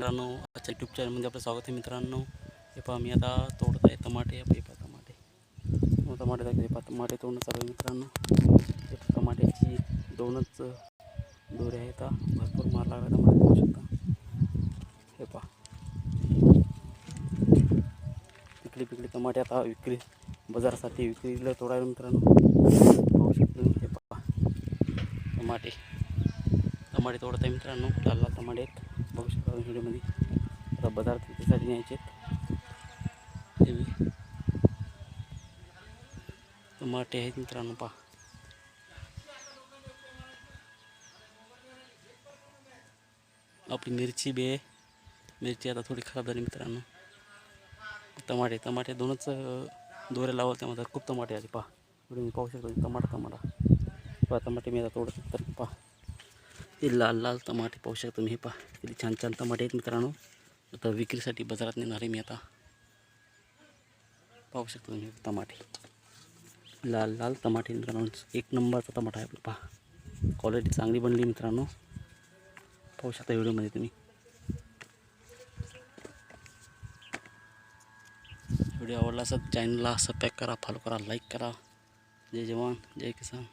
मित्रांनो, आजच्या यूट्यूब चॅनलमध्ये आपलं स्वागत आहे मित्रांनो. हे पहा मी आता तोडत आहे टमाटे. हे पहा टमाटे दाखवते. पहा टमाटे तोडणं चालू आहे मित्रांनो. हे टमाट्याची दोनच दोरे आहेत. भरपूर मार लागला टमाटे पाहू शकता. हे पहा पिकली टमाटे आता विक्री बाजारासाठी विक्रीला तोडायला मित्रांनो पाहू शकतो. हे पहा टमाटे तोडत आहे मित्रांनो. लाल टमाटे आहेत बघू शकता व्हिडिओमध्ये. आता बाजारात विक्रीसाठी न्यायचे आहेत. टमाटे आहेत मित्रांनो. पहा आपली मिरची आता थोडी खराब झाली मित्रांनो. टमाटे दोनच दोरे लावले त्यामध्ये खूप टमाटे आले. पहा व्हिडिओ पाहू शकतो. टमाटे टमाटे मी आता तोडत तर पहा हे लाल टमाटे पाहू शकता तुम्ही. हे पहा किती छान टमाटे आहेत मित्रांनो. आता विक्रीसाठी बाजारात नेणार आहे मी आता. पाहू शकता तुम्ही टमाटे लाल टमाटे मित्रांनो. एक नंबरचा टमाटा आहे आपला. पहा क्वालिटी चांगली बनली मित्रांनो. पाहू शकता व्हिडिओमध्ये तुम्ही. व्हिडिओ आवडला असेल चॅनलला सबस्क्राईब करा, फॉलो करा, लाईक करा. जय जवान जय किसान.